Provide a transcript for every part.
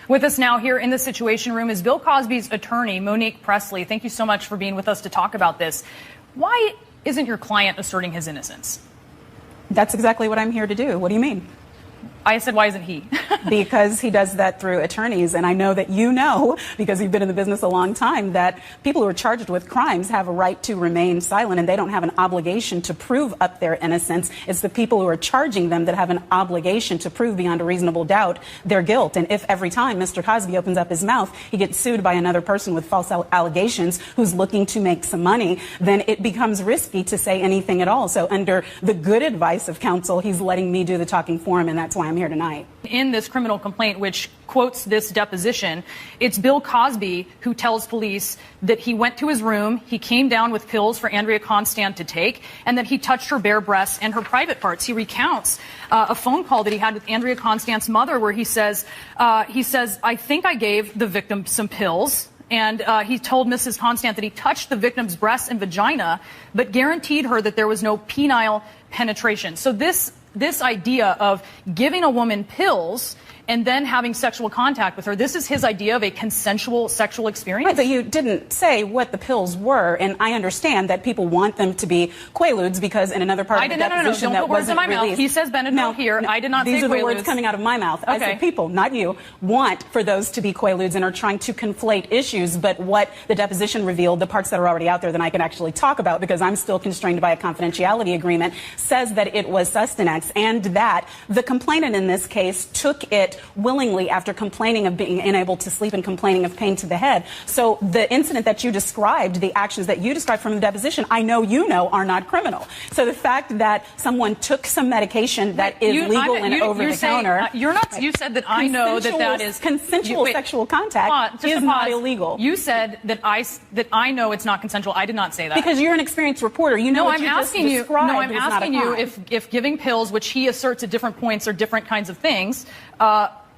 With us now here in the Situation Room is Bill Cosby's attorney, Monique Presley. Thank you so much for being with us to talk about this. Why isn't your client asserting his innocence? That's exactly what I'm here to do. What do you mean? I said, why isn't he? Because he does that through attorneys. And I know that you know, because you've been in the business a long time, that people who are charged with crimes have a right to remain silent, and they don't have an obligation to prove up their innocence. It's the people who are charging them that have an obligation to prove beyond a reasonable doubt their guilt. And if every time Mr. Cosby opens up his mouth, he gets sued by another person with false allegations who's looking to make some money, then it becomes risky to say anything at all. So under the good advice of counsel, he's letting me do the talking for him, and that's why I'm here tonight. In this criminal complaint, which quotes this deposition, it's Bill Cosby who tells police that he went to his room, he came down with pills for Andrea Constand to take, and that he touched her bare breasts and her private parts. He recounts a phone call that he had with Andrea Constand's mother where he says, I think I gave the victim some pills. And he told Mrs. Constand that he touched the victim's breasts and vagina, but guaranteed her that there was no penile penetration. So this idea of giving a woman pills and then having sexual contact with her, this is his idea of a consensual sexual experience? Right, but you didn't say what the pills were, and I understand that people want them to be Quaaludes because in another part of the deposition don't put words in my released. Mouth. He says Benadryl here. I did not say Quaaludes. These are the words coming out of my mouth. Okay. I said people, not you, want for those to be Quaaludes and are trying to conflate issues, but what the deposition revealed, the parts that are already out there that I can actually talk about because I'm still constrained by a confidentiality agreement, says that it was Sustanex and that the complainant in this case took it willingly after complaining of being unable to sleep and complaining of pain to the head. So the incident that you described, the actions that you described from the deposition, I know you know are not criminal. So the fact that someone took some medication that is legal and over the counter. You're not. You said that I know that is consensual sexual contact is not illegal. You said that I know it's not consensual. I did not say that. Because you're an experienced reporter. You know what you just described. No, I'm asking you if giving pills, which he asserts at different points are different kinds of things,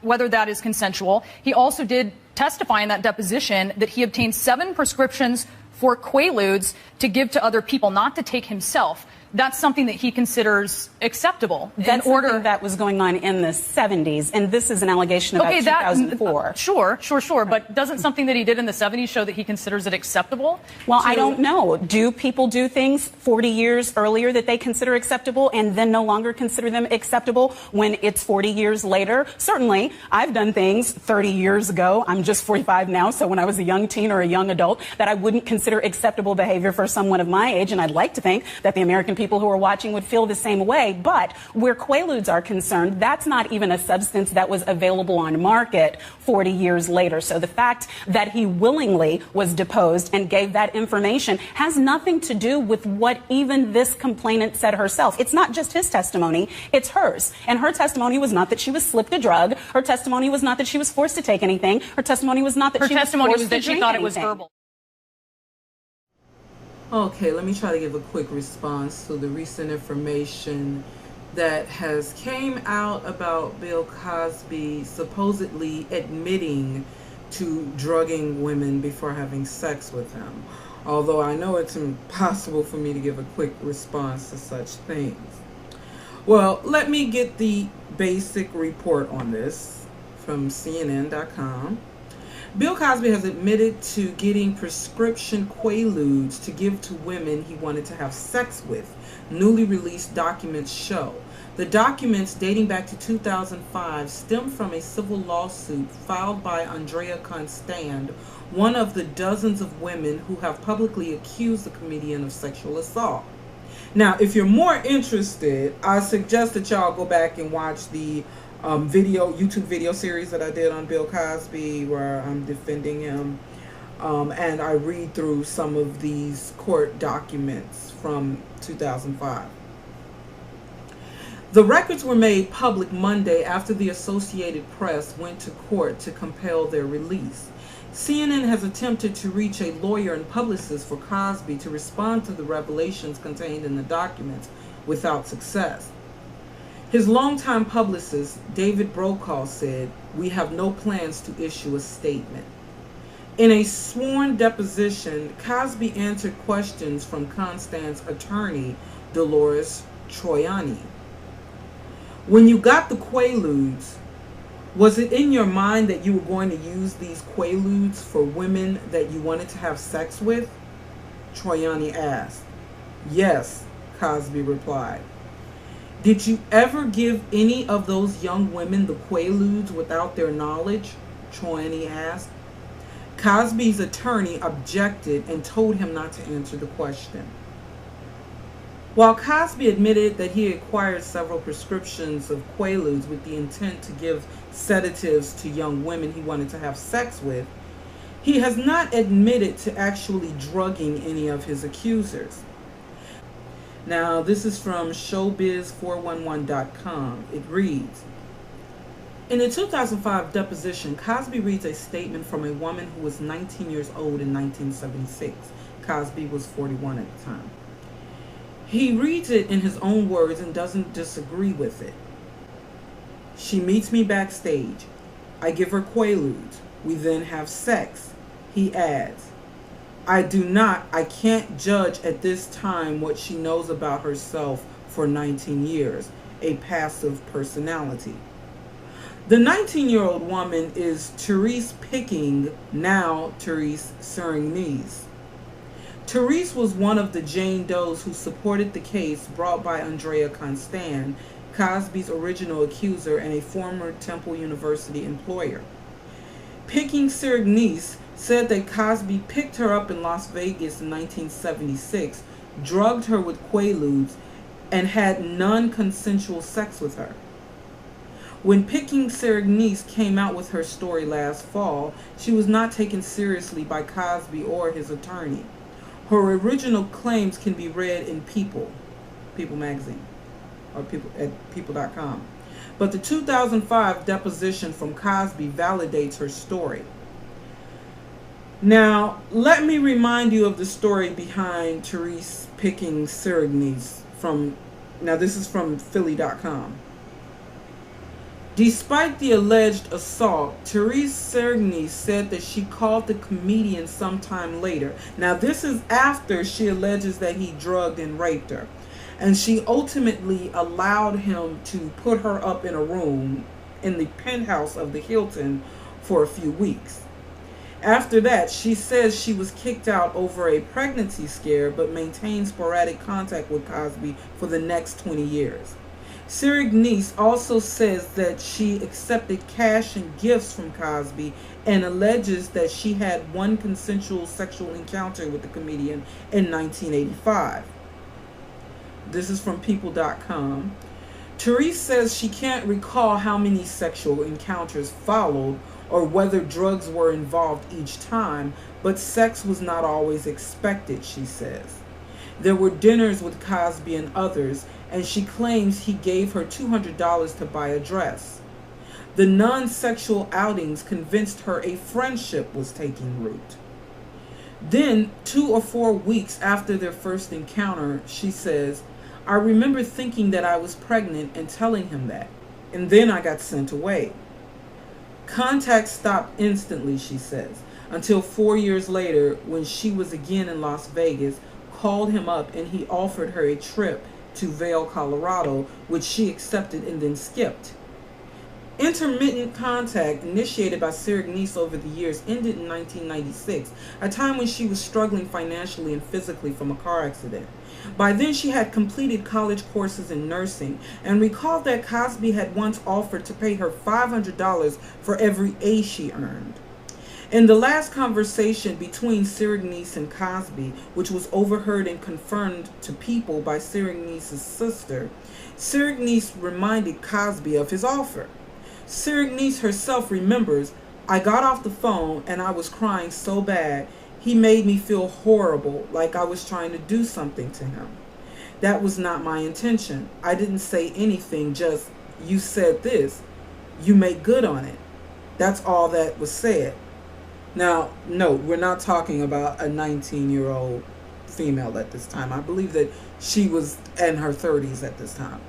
whether that is consensual. He also did testify in that deposition that he obtained 7 prescriptions for Quaaludes to give to other people, not to take himself. That's something that he considers acceptable. That's something that was going on in the 70s, and this is an allegation about 2004. Sure. But doesn't something that he did in the 70s show that he considers it acceptable? Well, I don't know. Do people do things 40 years earlier that they consider acceptable and then no longer consider them acceptable when it's 40 years later? Certainly. I've done things 30 years ago. I'm just 45 now, so when I was a young teen or a young adult, that I wouldn't consider acceptable behavior for someone of my age, and I'd like to think that the American people who are watching would feel the same way. But where Quaaludes are concerned, that's not even a substance that was available on market 40 years later. So the fact that he willingly was deposed and gave that information has nothing to do with what even this complainant said herself. It's not just his testimony, it's hers. And her testimony was not that she was slipped a drug. Her testimony was not that she was forced to take anything. Her testimony was not that she was forced to drink she thought it was verbal. Okay, let me try to give a quick response to the recent information that has came out about Bill Cosby supposedly admitting to drugging women before having sex with him. Although I know it's impossible for me to give a quick response to such things. Well, let me get the basic report on this from CNN.com. Bill Cosby has admitted to getting prescription Quaaludes to give to women he wanted to have sex with, newly released documents show. The documents, dating back to 2005, stem from a civil lawsuit filed by Andrea Constand, one of the dozens of women who have publicly accused the comedian of sexual assault. Now, if you're more interested, I suggest that y'all go back and watch the YouTube video series that I did on Bill Cosby, where I'm defending him, and I read through some of these court documents from 2005. The records were made public Monday after the Associated Press went to court to compel their release. CNN has attempted to reach a lawyer and publicist for Cosby to respond to the revelations contained in the documents without success. His longtime publicist, David Brokaw, said, "We have no plans to issue a statement." In a sworn deposition, Cosby answered questions from Constand's attorney, Dolores Troiani. "When you got the Quaaludes, Was it in your mind that you were going to use these quaaludes for women that you wanted to have sex with? Troyani asked. Yes, Cosby replied. Did you ever give any of those young women the quaaludes without their knowledge? Troyani asked. Cosby's attorney objected and told him not to answer the question. While Cosby admitted that he acquired several prescriptions of quaaludes with the intent to give sedatives to young women he wanted to have sex with, he has not admitted to actually drugging any of his accusers. Now, this is from showbiz411.com. It reads, in a 2005 deposition, Cosby reads a statement from a woman who was 19 years old in 1976. Cosby was 41 at the time. He reads it in his own words and doesn't disagree with it. She meets me backstage. I give her quaaludes. We then have sex. He adds, I can't judge at this time what she knows about herself for 19 years, a passive personality. The 19-year-old woman is Therese Picking, now Therese Serignies. Therese was one of the Jane Does who supported the case brought by Andrea Constand, Cosby's original accuser and a former Temple University employer. Picking Serignies said that Cosby picked her up in Las Vegas in 1976, drugged her with quaaludes, and had non-consensual sex with her. When Picking Serignies came out with her story last fall, she was not taken seriously by Cosby or his attorney. Her original claims can be read in People magazine, or people.com. But the 2005 deposition from Cosby validates her story. Now, let me remind you of the story behind Therese Picking Serignies this is from Philly.com. Despite the alleged assault, Therese Serignies said that she called the comedian sometime later. Now, this is after she alleges that he drugged and raped her. And she ultimately allowed him to put her up in a room in the penthouse of the Hilton for a few weeks. After that, she says she was kicked out over a pregnancy scare but maintained sporadic contact with Cosby for the next 20 years. Serignies also says that she accepted cash and gifts from Cosby and alleges that she had one consensual sexual encounter with the comedian in 1985. This is from people.com. Therese says she can't recall how many sexual encounters followed or whether drugs were involved each time, but sex was not always expected, she says. There were dinners with Cosby and others, and she claims he gave her $200 to buy a dress. The non-sexual outings convinced her a friendship was taking root. Then, 2 or 4 weeks after their first encounter, she says, I remember thinking that I was pregnant and telling him that, and then I got sent away. Contact stopped instantly, she says, until 4 years later when she was again in Las Vegas, called him up and he offered her a trip to Vail, Colorado, which she accepted and then skipped. Intermittent contact initiated by Serignies over the years ended in 1996, a time when she was struggling financially and physically from a car accident. By then, she had completed college courses in nursing and recalled that Cosby had once offered to pay her $500 for every A she earned. In the last conversation between Serignies and Cosby, which was overheard and confirmed to People by Serignies' sister, Serignies reminded Cosby of his offer. Serignies herself remembers, I got off the phone and I was crying so bad, he made me feel horrible, like I was trying to do something to him. That was not my intention. I didn't say anything, just, you said this, you make good on it. That's all that was said. Now, no, we're not talking about a 19-year-old female at this time. I believe that she was in her 30s at this time.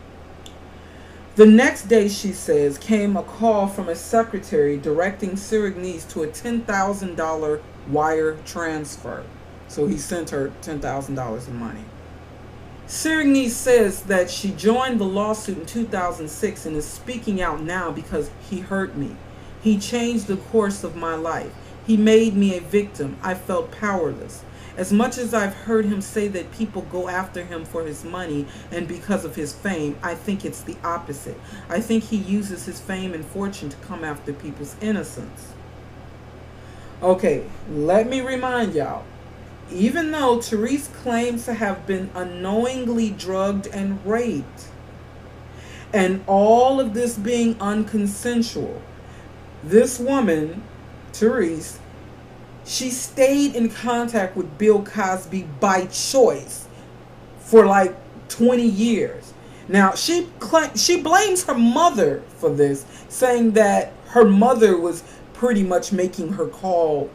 The next day, she says, came a call from a secretary directing Serignies to a $10,000 wire transfer. So he sent her $10,000 in money. Sirigney says that she joined the lawsuit in 2006 and is speaking out now because he hurt me. He changed the course of my life. He made me a victim. I felt powerless. As much as I've heard him say that people go after him for his money and because of his fame, I think it's the opposite. I think he uses his fame and fortune to come after people's innocence. Okay, let me remind y'all, even though Therese claims to have been unknowingly drugged and raped, and all of this being unconsensual, this woman, Therese, she stayed in contact with Bill Cosby by choice for like 20 years. Now, she blames her mother for this, saying that her mother was pretty much making her call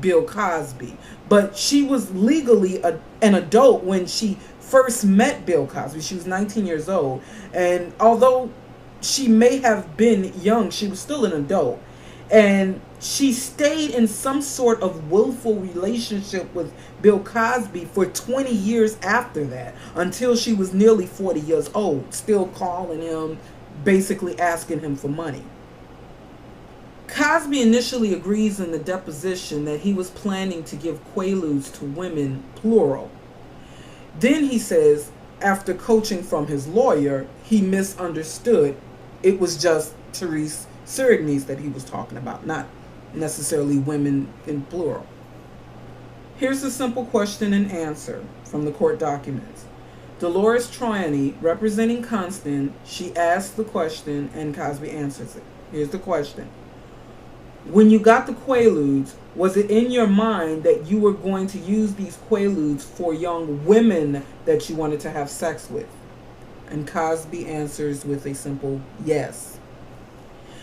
Bill Cosby. But she was legally an adult when she first met Bill Cosby. She was 19 years old. And although she may have been young, she was still an adult. And she stayed in some sort of willful relationship with Bill Cosby for 20 years after that, until she was nearly 40 years old, still calling him, basically asking him for money. Cosby initially agrees in the deposition that he was planning to give quaaludes to women, plural. Then he says, after coaching from his lawyer, he misunderstood. It was just Therese Sirigney that he was talking about, not necessarily women in plural. Here's a simple question and answer from the court documents. Dolores Troiani, representing Constant, she asks the question and Cosby answers it. Here's the question. When you got the quaaludes, was it in your mind that you were going to use these quaaludes for young women that you wanted to have sex with? And Cosby answers with a simple yes.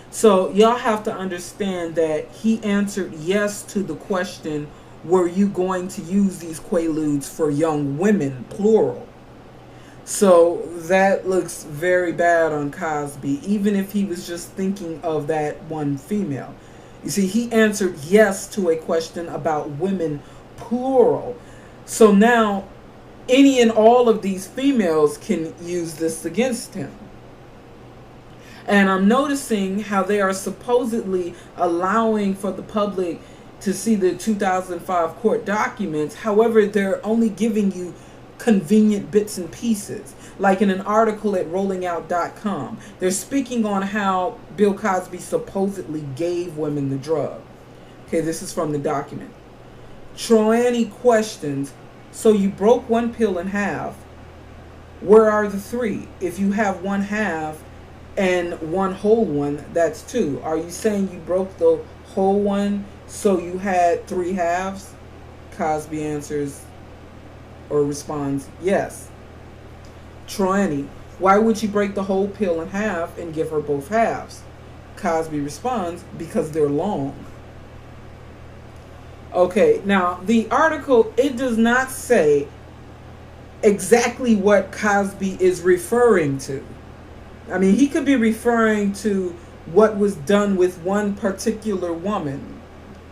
So y'all have to understand that he answered yes to the question, were you going to use these quaaludes for young women, plural? So that looks very bad on Cosby, even if he was just thinking of that one female. You see, he answered yes to a question about women, plural. So now any and all of these females can use this against him. And I'm noticing how they are supposedly allowing for the public to see the 2005 court documents. However, they're only giving you convenient bits and pieces. Like in an article at rollingout.com, they're speaking on how Bill Cosby supposedly gave women the drug. Okay, this is from the document. Troiani questions, so you broke one pill in half. Where are the three? If you have one half and one whole one, that's two. Are you saying you broke the whole one so you had three halves? Cosby answers or responds, yes. Troiani, why would you break the whole pill in half and give her both halves? Cosby responds, because they're long. Okay, now the article, it does not say exactly what Cosby is referring to. I mean, he could be referring to what was done with one particular woman,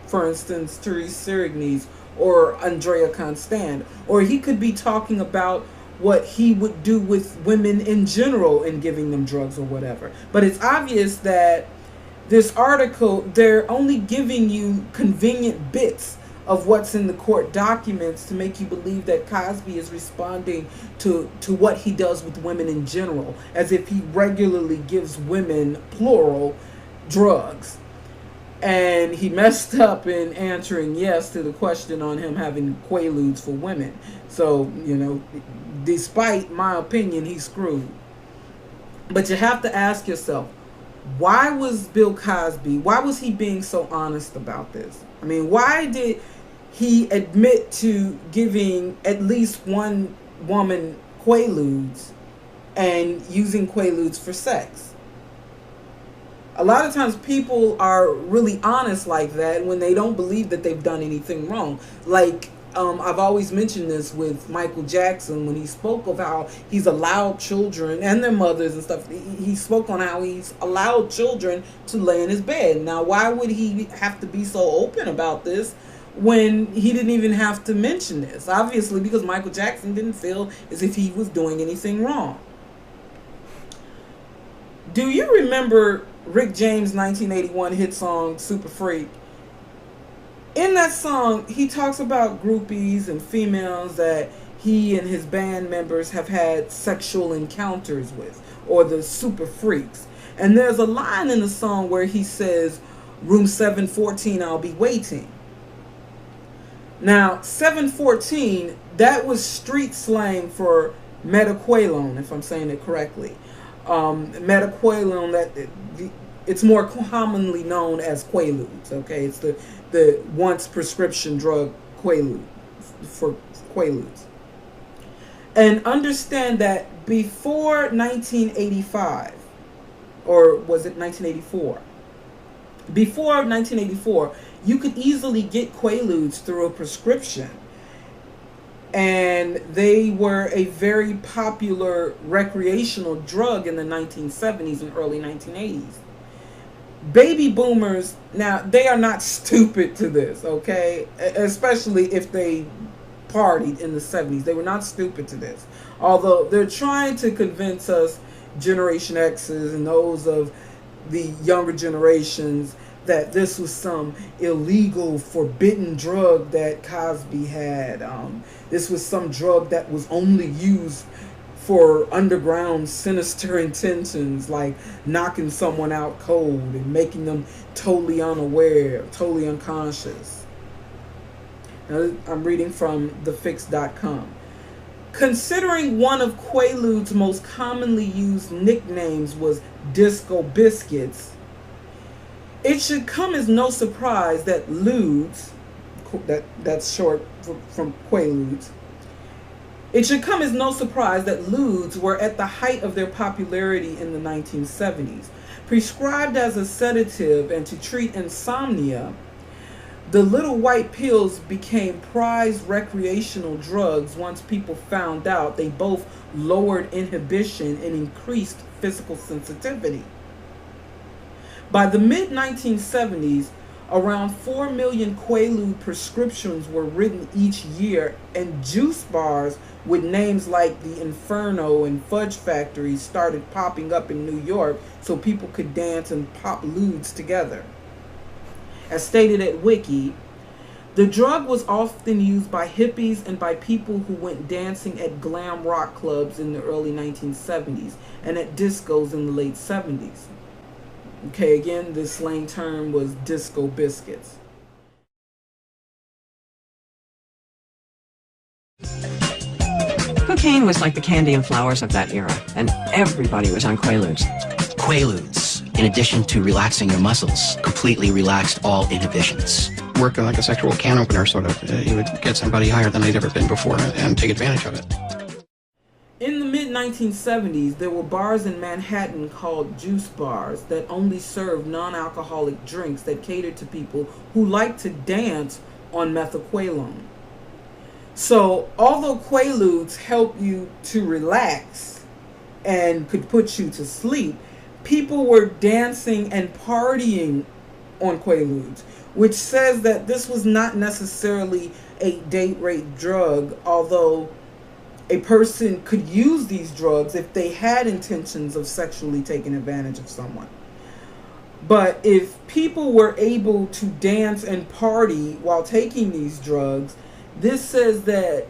for instance, Therese Sirigney or Andrea Constant, or he could be talking about what he would do with women in general in giving them drugs or whatever. But it's obvious that this article, they're only giving you convenient bits of what's in the court documents to make you believe that Cosby is responding to what he does with women in general, as if he regularly gives women, plural, drugs. And he messed up in answering yes to the question on him having quaaludes for women. So, you know, despite my opinion, he's screwed. But you have to ask yourself, why was Bill Cosby, why was he being so honest about this? I mean, why did he admit to giving at least one woman quaaludes and using quaaludes for sex? A lot of times people are really honest like that when they don't believe that they've done anything wrong. Like, I've always mentioned this with Michael Jackson when he spoke of how he's allowed children and their mothers and stuff. He spoke on how he's allowed children to lay in his bed. Now, why would he have to be so open about this when he didn't even have to mention this, obviously, because Michael Jackson didn't feel as if he was doing anything wrong. Do you remember Rick James' 1981 hit song, Super Freak? In that song, he talks about groupies and females that he and his band members have had sexual encounters with, or the super freaks. And there's a line in the song where he says, room 714, I'll be waiting. Now, 714, that was street slang for metaqualone, if I'm saying it correctly. Metaqualone, it's more commonly known as Quaaludes, okay? It's the once prescription drug Quaalude, for Quaaludes. And understand that before 1985, or was it 1984? Before 1984, you could easily get Quaaludes through a prescription. And they were a very popular recreational drug in the 1970s and early 1980s. Baby boomers, now, they are not stupid to this, okay? Especially if they partied in the 70s. They were not stupid to this. Although they're trying to convince us, Generation X's and those of the younger generations, that this was some illegal, forbidden drug that Cosby had. This was some drug that was only used for underground sinister intentions, like knocking someone out cold and making them totally unaware, totally unconscious. Now, I'm reading from thefix.com. Considering one of Quaaludes' most commonly used nicknames was Disco Biscuits, it should come as no surprise that Ludes, that's short from Quaaludes, it should come as no surprise that Ludes were at the height of their popularity in the 1970s. Prescribed as a sedative and to treat insomnia, the little white pills became prized recreational drugs once people found out they both lowered inhibition and increased physical sensitivity. By the mid-1970s, around 4 million Quaalude prescriptions were written each year, and juice bars with names like the Inferno and Fudge Factory started popping up in New York so people could dance and pop ludes together. As stated at Wiki, the drug was often used by hippies and by people who went dancing at glam rock clubs in the early 1970s and at discos in the late 70s. Okay, again, this slang term was Disco Biscuits. Cocaine was like the candy and flowers of that era, and everybody was on Quaaludes. Quaaludes, in addition to relaxing your muscles, completely relaxed all inhibitions. Work like a sexual can opener, sort of. You would get somebody higher than they'd ever been before and take advantage of it. In the mid-1970s, there were bars in Manhattan called juice bars that only served non-alcoholic drinks that catered to people who liked to dance on methaqualone. So, although Quaaludes help you to relax and could put you to sleep, people were dancing and partying on Quaaludes, which says that this was not necessarily a date rape drug, although a person could use these drugs if they had intentions of sexually taking advantage of someone. But if people were able to dance and party while taking these drugs, this says that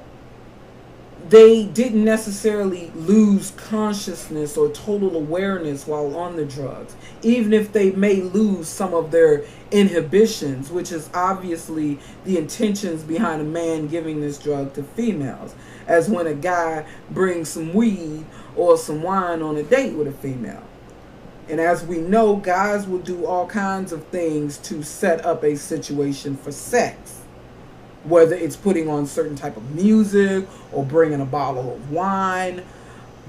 they didn't necessarily lose consciousness or total awareness while on the drugs, even if they may lose some of their inhibitions, which is obviously the intentions behind a man giving this drug to females, as when a guy brings some weed or some wine on a date with a female. And as we know, guys will do all kinds of things to set up a situation for sex, whether it's putting on certain type of music or bringing a bottle of wine.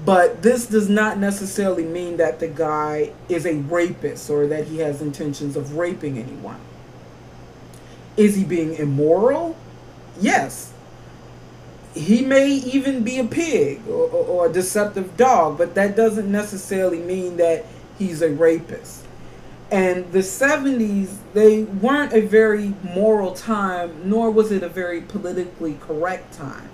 But this does not necessarily mean that the guy is a rapist or that he has intentions of raping anyone. Is he being immoral? Yes. He may even be a pig or a deceptive dog, but that doesn't necessarily mean that he's a rapist. And the 70s, they weren't a very moral time, nor was it a very politically correct time.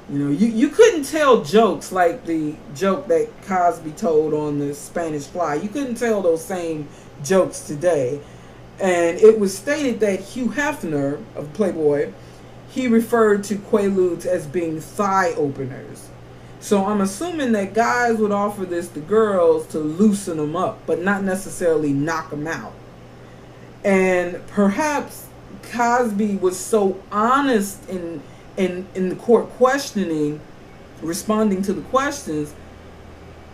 You know, you couldn't tell jokes like the joke that Cosby told on the Spanish Fly. You couldn't tell those same jokes today. And it was stated that Hugh Hefner of Playboy, he referred to Quaaludes as being thigh openers. So I'm assuming that guys would offer this to girls to loosen them up, but not necessarily knock them out. And perhaps Cosby was so honest in the court questioning, responding to the questions,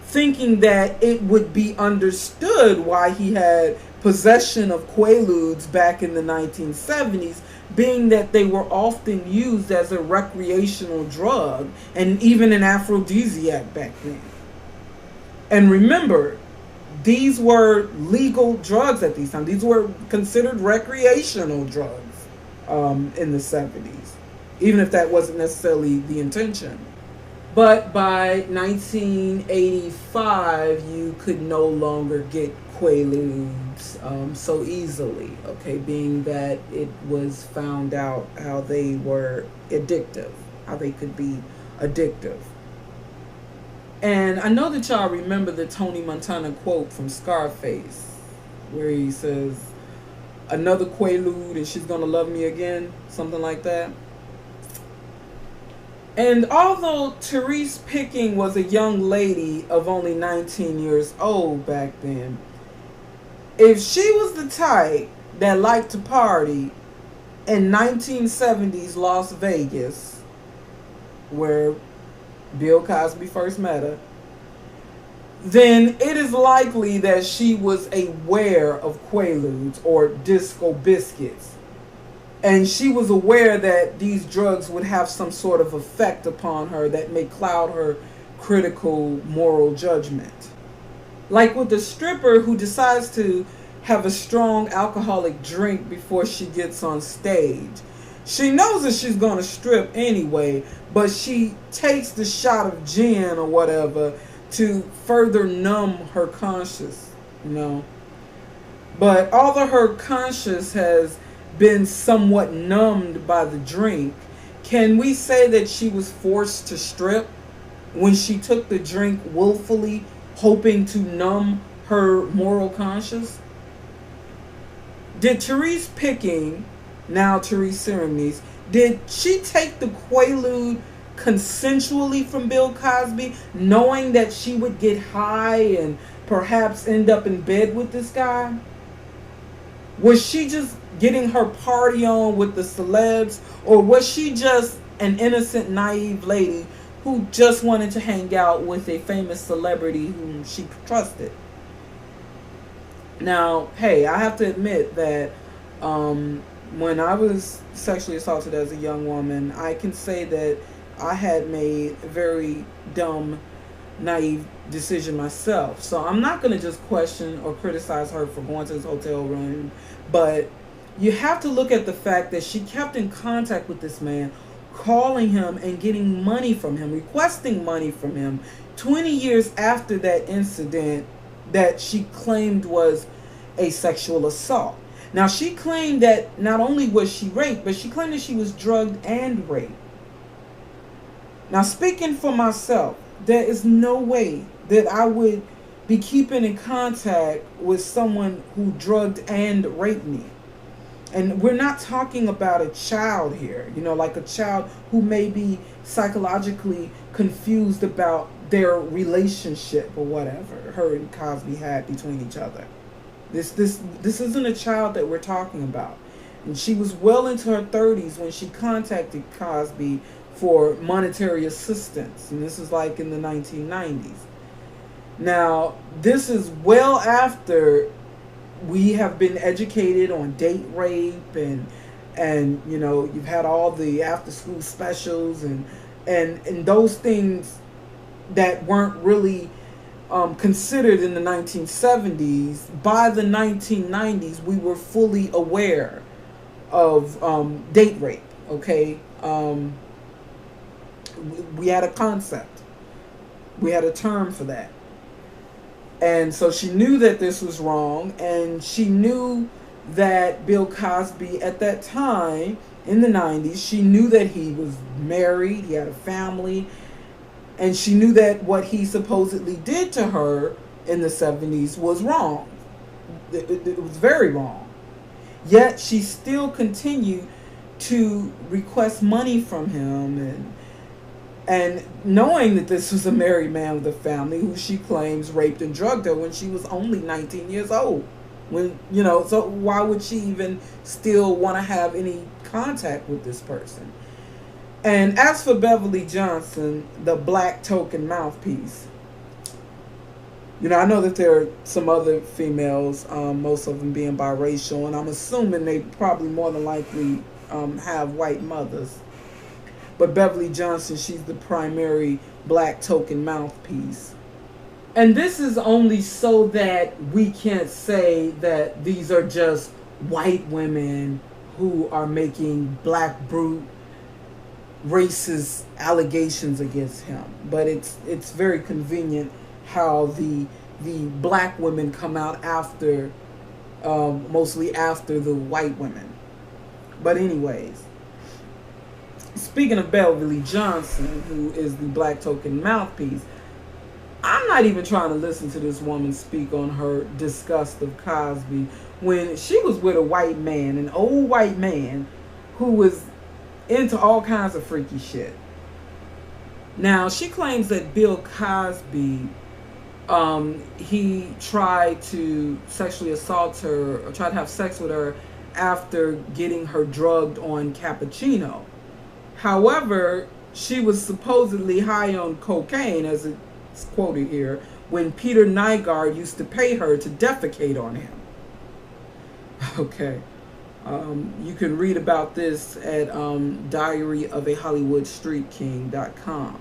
thinking that it would be understood why he had possession of Quaaludes back in the 1970s, being that they were often used as a recreational drug and even an aphrodisiac back then. And remember, these were legal drugs at these times. These were considered recreational drugs in the 70s, even if that wasn't necessarily the intention. But by 1985, you could no longer get Quaaludes so easily, okay, being that it was found out how they were addictive, how they could be addictive. And I know that y'all remember the Tony Montana quote from Scarface, where he says, "Another Quaalude and she's gonna love me again," something like that. And although Therese Picking was a young lady of only 19 years old back then, if she was the type that liked to party in 1970s Las Vegas, where Bill Cosby first met her, then it is likely that she was aware of Quaaludes or Disco Biscuits. And she was aware that these drugs would have some sort of effect upon her that may cloud her critical moral judgment. Like with the stripper who decides to have a strong alcoholic drink before she gets on stage. She knows that she's going to strip anyway, but she takes the shot of gin or whatever to further numb her conscience, you know. But although her conscience has been somewhat numbed by the drink, can we say that she was forced to strip when she took the drink willfully, hoping to numb her moral conscience? Did Therese Picking, now Therese Semmes, did she take the Quaalude consensually from Bill Cosby, knowing that she would get high and perhaps end up in bed with this guy? Was she just getting her party on with the celebs, or was she just an innocent, naive lady who just wanted to hang out with a famous celebrity whom she trusted? Now, hey, I have to admit that when I was sexually assaulted as a young woman, I can say that I had made a very dumb, naive decision myself. So I'm not going to just question or criticize her for going to this hotel room, but you have to look at the fact that she kept in contact with this man, calling him and getting money from him, requesting money from him 20 years after that incident that she claimed was a sexual assault. Now, she claimed that not only was she raped, but she claimed that she was drugged and raped. Now, speaking for myself, there is no way that I would be keeping in contact with someone who drugged and raped me. And we're not talking about a child here, you know, like a child who may be psychologically confused about their relationship or whatever her and Cosby had between each other. This isn't a child that we're talking about. And she was well into her 30s when she contacted Cosby for monetary assistance. And this is like in the 1990s. Now, this is well after we have been educated on date rape and you know, you've had all the after school specials and those things that weren't really considered in the 1970s. By the 1990s, we were fully aware of date rape, okay? We had a concept. We had a term for that. And so she knew that this was wrong, and she knew that Bill Cosby at that time in the 90s, she knew that he was married, he had a family, and she knew that what he supposedly did to her in the 70s was wrong. It was very wrong. Yet she still continued to request money from him, and knowing that this was a married man with a family who she claims raped and drugged her when she was only 19 years old. When, you know, so why would she even still want to have any contact with this person? And as for Beverly Johnson, the black token mouthpiece, you know, I know that there are some other females, most of them being biracial, and I'm assuming they probably more than likely have white mothers. But Beverly Johnson, she's the primary black token mouthpiece. And this is only so that we can't say that these are just white women who are making black brute racist allegations against him. But it's very convenient how the black women come out after, mostly after the white women. But anyways, speaking of Beverly Johnson, who is the black token mouthpiece, I'm not even trying to listen to this woman speak on her disgust of Cosby when she was with a white man, an old white man who was into all kinds of freaky shit. Now, she claims that Bill Cosby, he tried to sexually assault her or tried to have sex with her after getting her drugged on cappuccino. However, she was supposedly high on cocaine, as it's quoted here, when Peter Nygard used to pay her to defecate on him. Okay. You can read about this at diaryofahollywoodstreetking.com.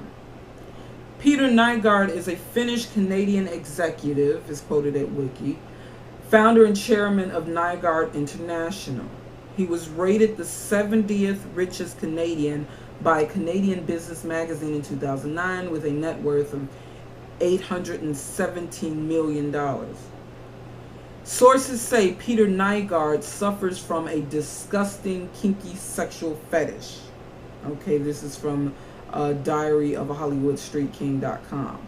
Peter Nygard is a Finnish-Canadian executive, is quoted at Wiki, founder and chairman of Nygard International. He was rated the 70th richest Canadian by Canadian Business Magazine in 2009 with a net worth of $817 million. Sources say Peter Nygard suffers from a disgusting, kinky sexual fetish. Okay, this is from diaryofahollywoodstreetking.com.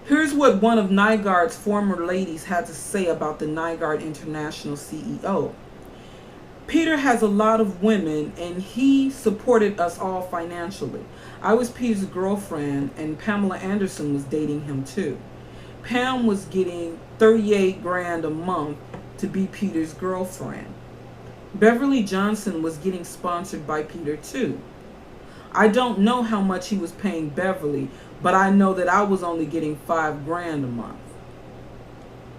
Here's what one of Nygard's former ladies had to say about the Nygard International CEO. Peter has a lot of women, and he supported us all financially. I was Peter's girlfriend, and Pamela Anderson was dating him too. Pam was getting $38,000 a month to be Peter's girlfriend. Beverly Johnson was getting sponsored by Peter too. I don't know how much he was paying Beverly, but I know that I was only getting $5,000 a month.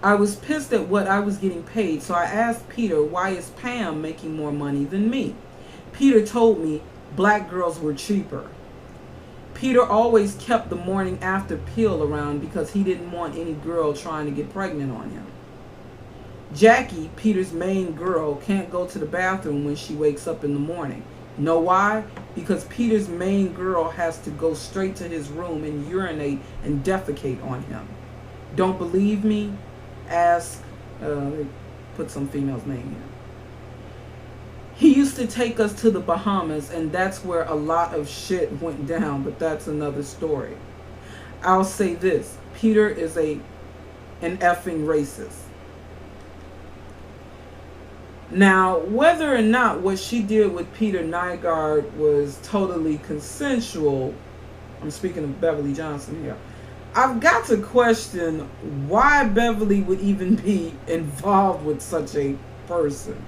I was pissed at what I was getting paid, so I asked Peter, why is Pam making more money than me? Peter told me black girls were cheaper. Peter always kept the morning after pill around because he didn't want any girl trying to get pregnant on him. Jackie, Peter's main girl, can't go to the bathroom when she wakes up in the morning. Know why? Because Peter's main girl has to go straight to his room and urinate and defecate on him. Don't believe me? Ask, put some female's name here. He used to take us to the Bahamas, and that's where a lot of shit went down, but that's another story. I'll say this, Peter is an effing racist. Now, whether or not what she did with Peter Nygard was totally consensual, I'm speaking of Beverly Johnson here, I've got to question why Beverly would even be involved with such a person.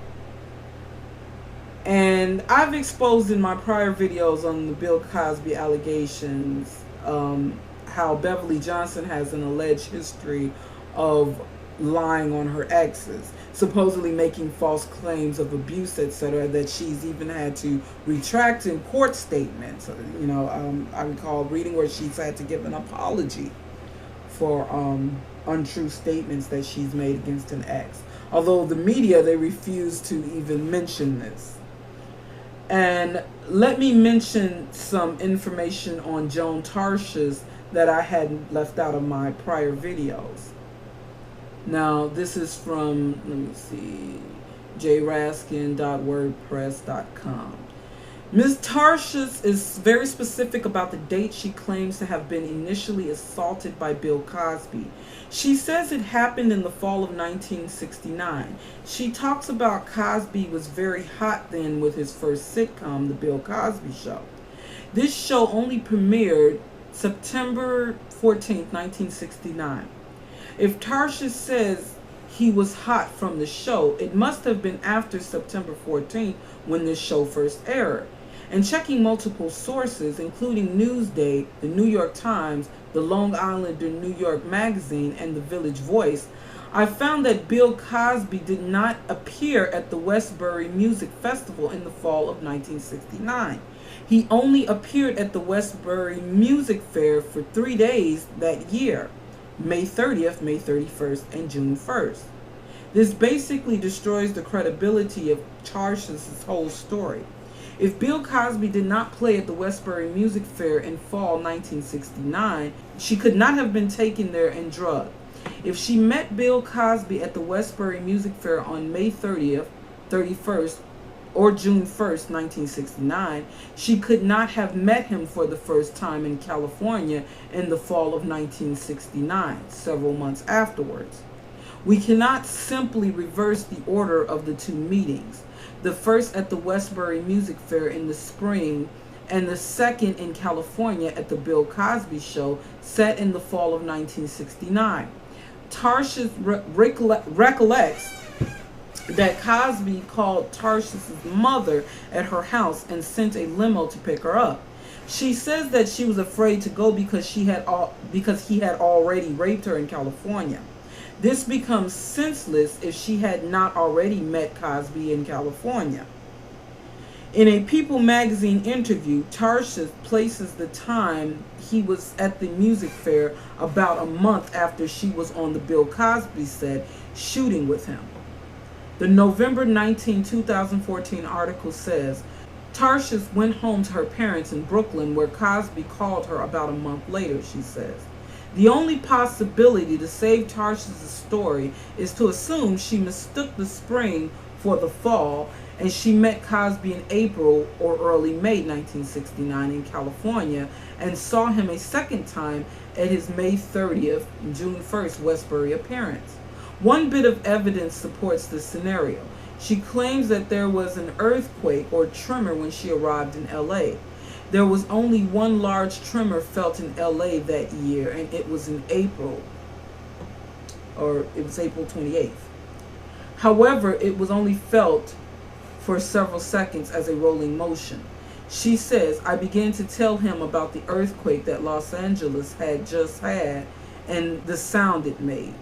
And I've exposed in my prior videos on the Bill Cosby allegations how Beverly Johnson has an alleged history of lying on her exes, supposedly making false claims of abuse, etc., that she's even had to retract in court statements. You know, I recall reading where she's had to give an apology for untrue statements that she's made against an ex. Although the media, they refuse to even mention this. And let me mention some information on Joan Tarshis that I had left out of my prior videos. Now, this is from, let me see, jraskin.wordpress.com. Ms. Tarshis is very specific about the date she claims to have been initially assaulted by Bill Cosby. She says it happened in the fall of 1969. She talks about Cosby was very hot then with his first sitcom, The Bill Cosby Show. This show only premiered September 14th, 1969. If Tarshis says he was hot from the show, it must have been after September 14th when this show first aired. And checking multiple sources, including Newsday, the New York Times, the Long Islander New York Magazine, and the Village Voice, I found that Bill Cosby did not appear at the Westbury Music Festival in the fall of 1969. He only appeared at the Westbury Music Fair for 3 days that year, May 30th, May 31st, and June 1st. This basically destroys the credibility of Tarshis' whole story. If Bill Cosby did not play at the Westbury Music Fair in fall 1969, she could not have been taken there and drugged. If she met Bill Cosby at the Westbury Music Fair on May 30th, 31st, or June 1st, 1969, she could not have met him for the first time in California in the fall of 1969, several months afterwards. We cannot simply reverse the order of the two meetings. The first at the Westbury Music Fair in the spring, and the second in California at the Bill Cosby Show, set in the fall of 1969. Tarshis recollects that Cosby called Tarshis' mother at her house and sent a limo to pick her up. She says that she was afraid to go because he had already raped her in California. This becomes senseless if she had not already met Cosby in California. In a People magazine interview, Tarshis places the time he was at the music fair about a month after she was on the Bill Cosby set shooting with him. The November 19, 2014 article says, Tarshis went home to her parents in Brooklyn where Cosby called her about a month later, she says. The only possibility to save Tarshis' story is to assume she mistook the spring for the fall and she met Cosby in April or early May 1969 in California and saw him a second time at his May 30th, June 1st Westbury appearance. One bit of evidence supports this scenario. She claims that there was an earthquake or tremor when she arrived in LA. There was only one large tremor felt in LA that year, and it was in April 28th. However, it was only felt for several seconds as a rolling motion. She says, I began to tell him about the earthquake that Los Angeles had just had and the sound it made.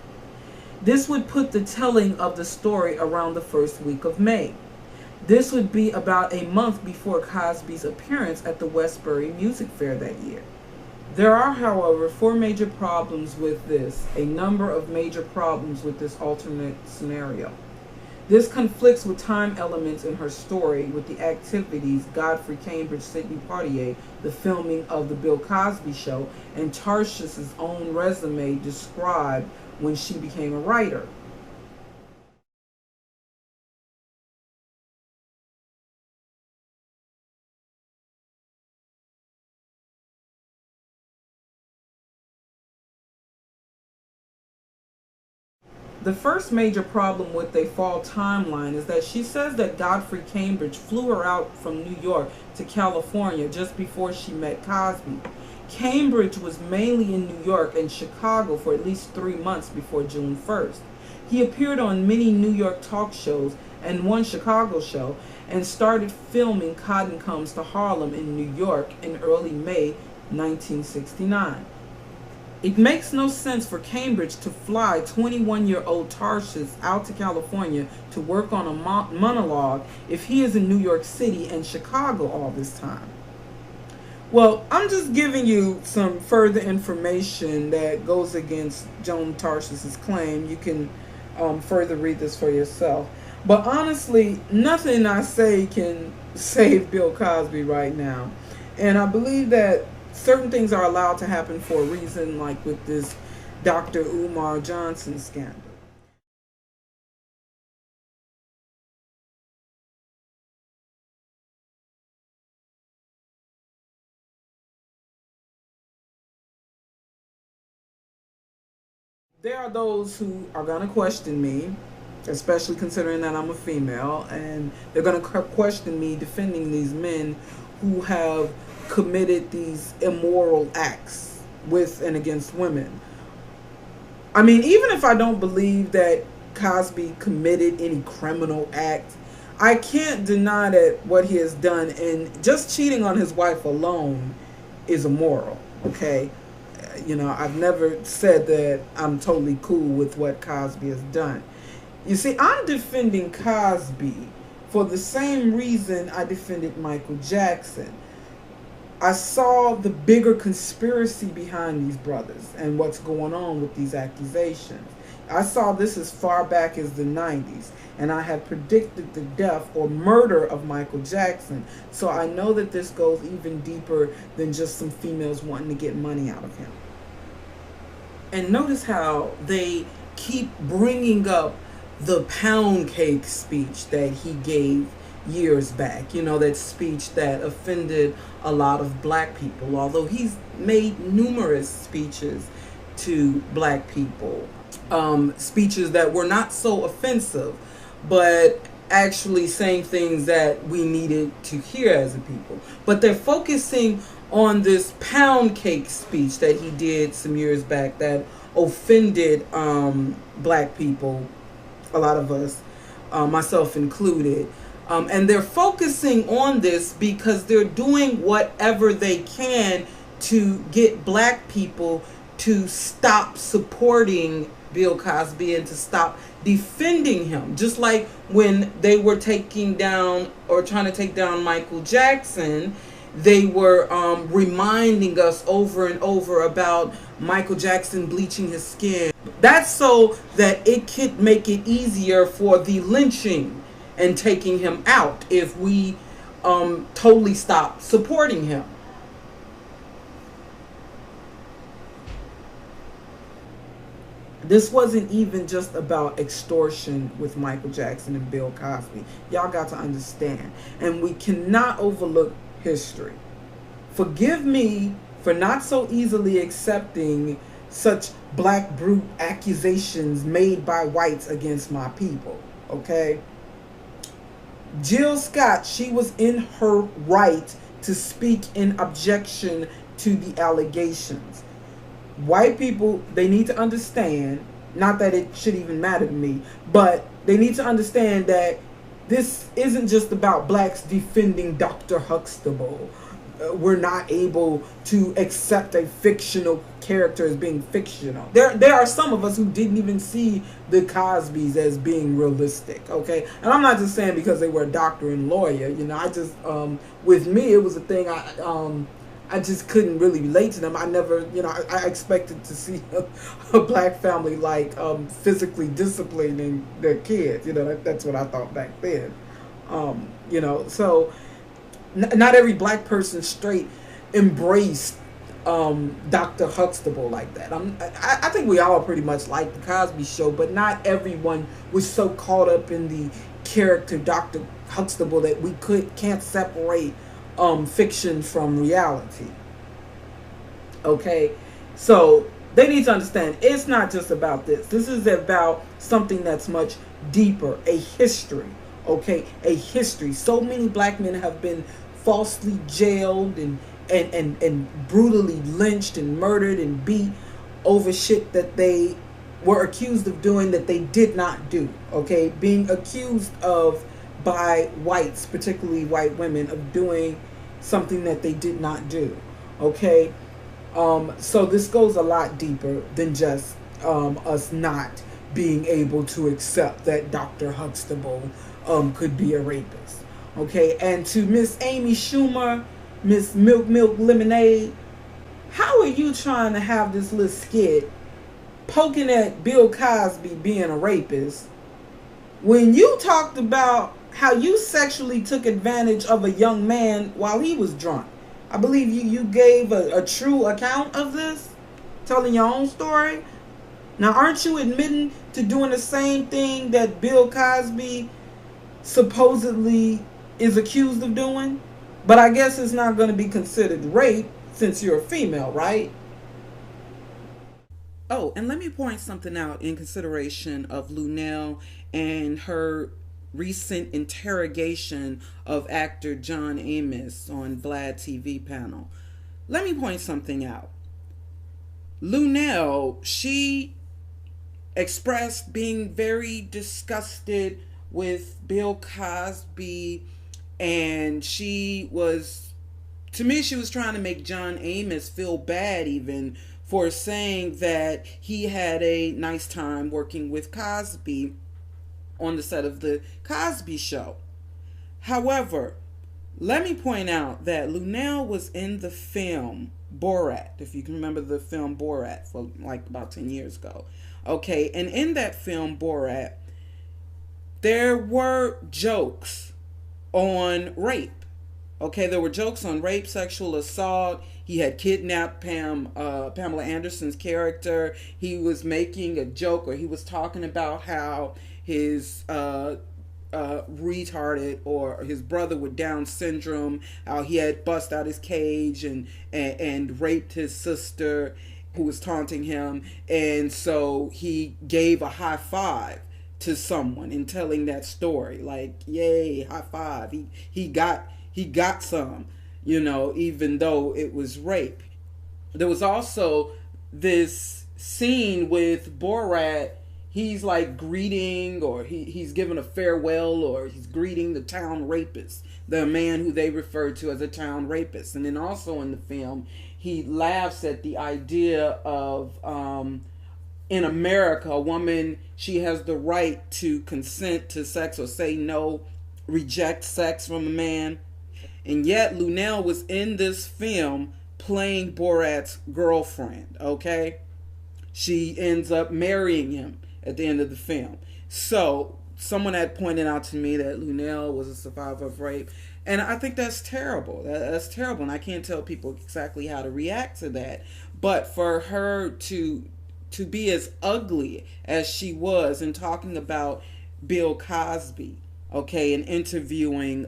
This would put the telling of the story around the first week of May. This would be about a month before Cosby's appearance at the Westbury Music Fair that year. There are, however, four major problems with this, a number of major problems with this alternate scenario. This conflicts with time elements in her story with the activities Godfrey Cambridge, Sidney Poitier, the filming of The Bill Cosby Show, and Tarshis' own resume described when she became a writer. The first major problem with a fall timeline is that she says that Godfrey Cambridge flew her out from New York to California just before she met Cosby. Cambridge was mainly in New York and Chicago for at least 3 months before June 1st. He appeared on many New York talk shows and one Chicago show and started filming Cotton Comes to Harlem in New York in early May 1969. It makes no sense for Cambridge to fly 21-year-old Tarshis out to California to work on a monologue if he is in New York City and Chicago all this time. Well, I'm just giving you some further information that goes against Joan Tarshis' claim. You can further read this for yourself. But honestly, nothing I say can save Bill Cosby right now. And I believe that certain things are allowed to happen for a reason, like with this Dr. Umar Johnson scandal. There are those who are going to question me, especially considering that I'm a female, and they're going to question me defending these men who have committed these immoral acts with and against women. I mean, even if I don't believe that Cosby committed any criminal act, I can't deny that what he has done, and just cheating on his wife alone is immoral, okay? You know, I've never said that I'm totally cool with what Cosby has done. You see, I'm defending Cosby for the same reason I defended Michael Jackson. I saw the bigger conspiracy behind these brothers and what's going on with these accusations. I saw this as far back as the 90s, and I had predicted the death or murder of Michael Jackson. So I know that this goes even deeper than just some females wanting to get money out of him. And notice how they keep bringing up the pound cake speech that he gave years back. You know, that speech that offended a lot of black people, although he's made numerous speeches to black people. Speeches that were not so offensive, but actually saying things that we needed to hear as a people. But they're focusing on this pound cake speech that he did some years back that offended black people, a lot of us, myself included. And they're focusing on this because they're doing whatever they can to get black people to stop supporting Bill Cosby and to stop defending him. Just like when they were taking down or trying to take down Michael Jackson, they were reminding us over and over about Michael Jackson bleaching his skin. That's so that it could make it easier for the lynching and taking him out if we totally stop supporting him. This wasn't even just about extortion with Michael Jackson and Bill Cosby. Y'all got to understand. And we cannot overlook history. Forgive me for not so easily accepting such black brute accusations made by whites against my people, okay? Jill Scott, she was in her right to speak in objection to the allegations. White people, they need to understand, not that it should even matter to me, but they need to understand that this isn't just about blacks defending Dr. Huxtable. We're not able to accept a fictional character as being fictional. There are some of us who didn't even see the Cosbys as being realistic, okay? And I'm not just saying because they were a doctor and lawyer, you know, I just, with me, it was a thing I just couldn't really relate to them. I never, you know, I expected to see a black family like physically disciplining their kids. You know, that's what I thought back then. You know, so not every black person straight embraced Dr. Huxtable like that. I think we all pretty much like the Cosby Show, but not everyone was so caught up in the character Dr. Huxtable that we can't separate fiction from reality. Okay, so they need to understand it's not just about this. This is about something that's much deeper, a history. Okay, a history. So many black men have been falsely jailed and brutally lynched and murdered and beat over shit that they were accused of doing that they did not do. Okay, being accused of by whites, particularly white women, of doing something that they did not do. Okay, so this goes a lot deeper than just us not being able to accept that Dr. Huxtable could be a rapist. Okay, and to Miss Amy Schumer, Miss Milk Lemonade, how are you trying to have this little skit poking at Bill Cosby being a rapist when you talked about how you sexually took advantage of a young man while he was drunk? I believe you gave a true account of this, telling your own story. Now, aren't you admitting to doing the same thing that Bill Cosby supposedly is accused of doing? But I guess it's not going to be considered rape since you're a female, right? Oh, and let me point something out in consideration of Luenell and her recent interrogation of actor John Amos on Vlad TV panel. Let me point something out. Luenell, she expressed being very disgusted with Bill Cosby, and she was, to me, she was trying to make John Amos feel bad even for saying that he had a nice time working with Cosby on the set of the Cosby Show. However, let me point out that Luenell was in the film Borat, if you can remember the film Borat, for like about 10 years ago. Okay, and in that film Borat, there were jokes on rape. Okay, there were jokes on rape, sexual assault. He had kidnapped Pamela Anderson's character. He was making a joke, or he was talking about how his retarded, or his brother with Down syndrome, how he had bust out his cage and raped his sister who was taunting him, and so he gave a high five to someone in telling that story, like, yay, high five, he got some, even though it was rape. There was also this scene with Borat. He's like greeting, or he's giving a farewell, or he's greeting the town rapist, the man who they refer to as a town rapist. And then also in the film, he laughs at the idea of, in America, a woman, she has the right to consent to sex, or say no, reject sex from a man. And yet Luenell was in this film playing Borat's girlfriend, okay? She ends up marrying him at the end of the film. So someone had pointed out to me that Luenell was a survivor of rape, and I think that's terrible. That's terrible, and I can't tell people exactly how to react to that. But for her to be as ugly as she was, and talking about Bill Cosby, okay, and interviewing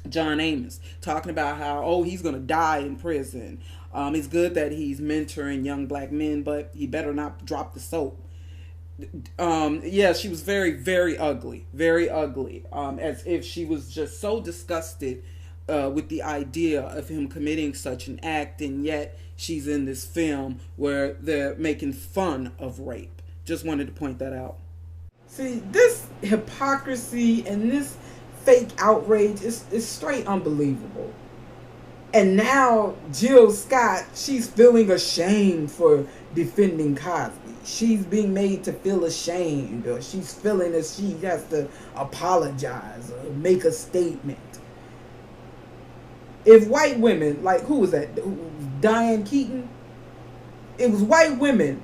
John Amos, talking about how, he's going to die in prison. It's good that he's mentoring young black men, but he better not drop the soap. Yeah, she was very, very ugly, as if she was just so disgusted with the idea of him committing such an act, and yet she's in this film where they're making fun of rape. Just wanted to point that out. See, this hypocrisy and this fake outrage is straight unbelievable. And now Jill Scott, she's feeling ashamed for defending Cosby. She's being made to feel ashamed, or she's feeling that she has to apologize or make a statement. If white women, like, who was that? Diane Keaton? It was white women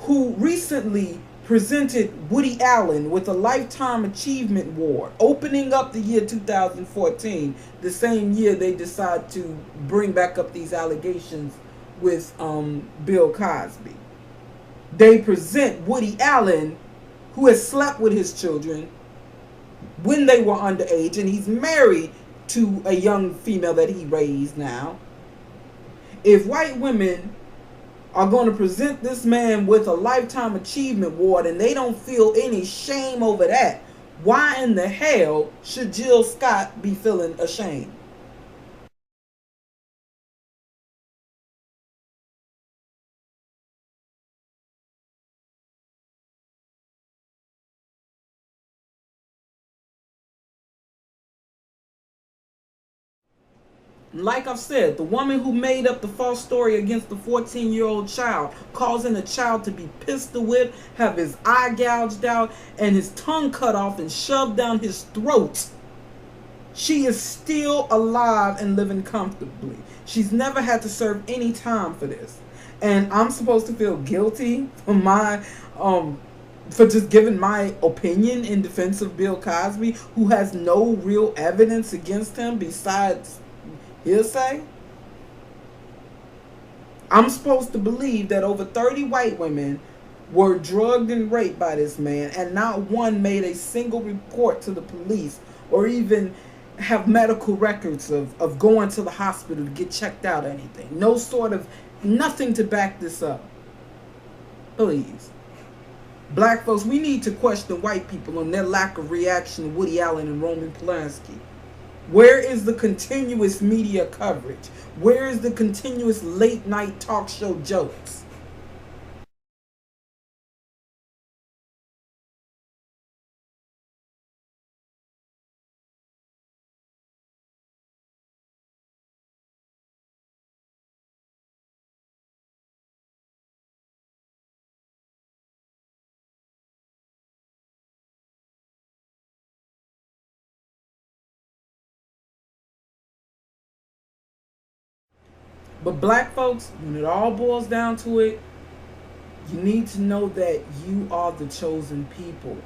who recently presented Woody Allen with a Lifetime Achievement Award, opening up the year 2014, the same year they decide to bring back up these allegations with Bill Cosby. They present Woody Allen, who has slept with his children when they were underage, and he's married to a young female that he raised now. If white women are going to present this man with a Lifetime Achievement Award and they don't feel any shame over that, why in the hell should Jill Scott be feeling ashamed? Like I've said, the woman who made up the false story against the 14-year-old child, causing the child to be pistol whipped, have his eye gouged out, and his tongue cut off and shoved down his throat, she is still alive and living comfortably. She's never had to serve any time for this. And I'm supposed to feel guilty for for just giving my opinion in defense of Bill Cosby, who has no real evidence against him besides hearsay? I'm supposed to believe that over 30 white women were drugged and raped by this man, and not one made a single report to the police or even have medical records of going to the hospital to get checked out or anything. No sort of, nothing to back this up. Please. Black folks, we need to question white people on their lack of reaction to Woody Allen and Roman Polanski. Where is the continuous media coverage? Where is the continuous late night talk show jokes? But black folks, when it all boils down to it, you need to know that you are the chosen people.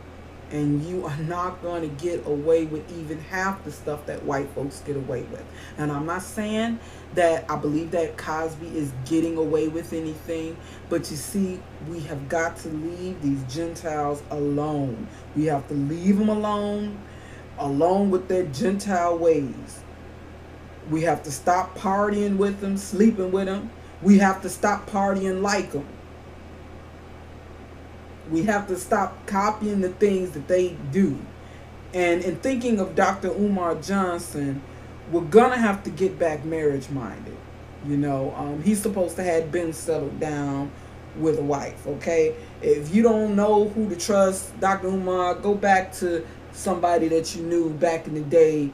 And you are not going to get away with even half the stuff that white folks get away with. And I'm not saying that I believe that Cosby is getting away with anything. But you see, we have got to leave these Gentiles alone. We have to leave them alone with their Gentile ways. We have to stop partying with them, sleeping with them. We have to stop partying like them. We have to stop copying the things that they do. And in thinking of Dr. Umar Johnson, we're going to have to get back marriage-minded. You know, he's supposed to have been settled down with a wife, okay? If you don't know who to trust, Dr. Umar, go back to somebody that you knew back in the day,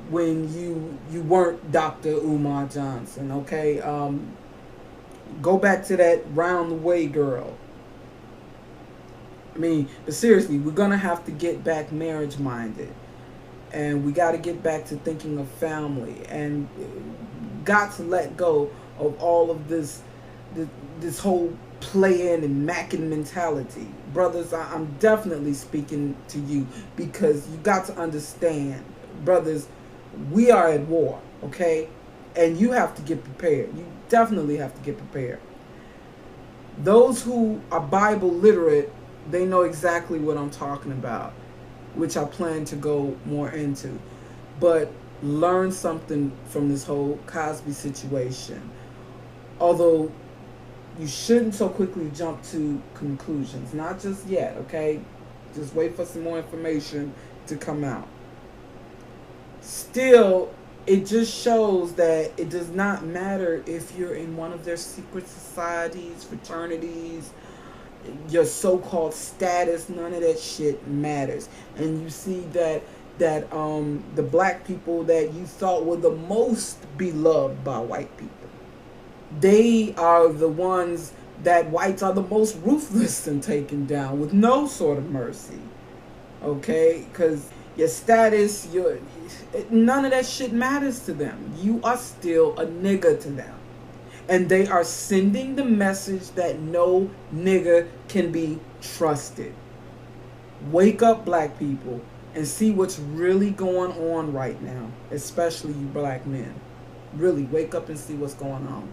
when you weren't Dr. Umar Johnson, okay? Go back to that round the way girl. I mean, but seriously, we're going to have to get back marriage minded. And we got to get back to thinking of family. And got to let go of all of this whole playing and macking mentality. Brothers, I'm definitely speaking to you, because you got to understand, brothers, we are at war, okay? And you have to get prepared. You definitely have to get prepared. Those who are Bible literate, they know exactly what I'm talking about, which I plan to go more into. But learn something from this whole Cosby situation. Although you shouldn't so quickly jump to conclusions. Not just yet, okay? Just wait for some more information to come out. Still, it just shows that it does not matter if you're in one of their secret societies, fraternities, your so-called status. None of that shit matters. And you see that the black people that you thought were the most beloved by white people, they are the ones that whites are the most ruthless in taking down with no sort of mercy. Okay? Because your status, none of that shit matters to them. You are still a nigga to them. And they are sending the message that no nigga can be trusted. Wake up, black people, and see what's really going on right now, especially you black men. Really, wake up and see what's going on.